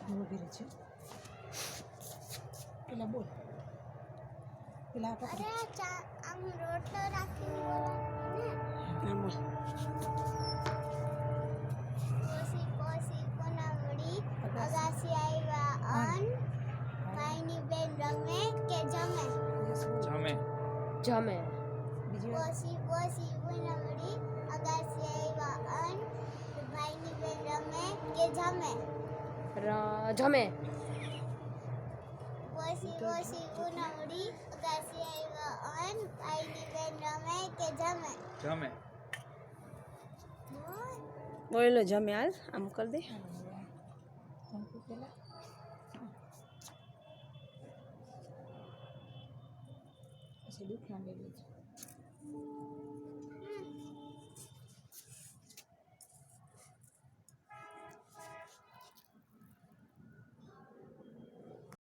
ઊભી રહે છે પેલા બોલ પેલા પકડી આમ રોટલો રાખીને બોલાવવાનું ને પોસી પોસી કોનાવડી અગાસી આવ્યા અન ભાઈની બેન રમે કે જમે જમે જમે બીજી વાર પોસી પોસી કોનાવડી અગાસી આવ્યા અન ભાઈની બેન રમે કે જમે જમે પોસી પોસી કોનાવડી અગાસી આવ્યા અન ભાઈની બેન રમે કે જમે જમે બોલો જમે હાલ આમ કરી દે કંકુ પેલા પછી દુઃખ ના લેવું છે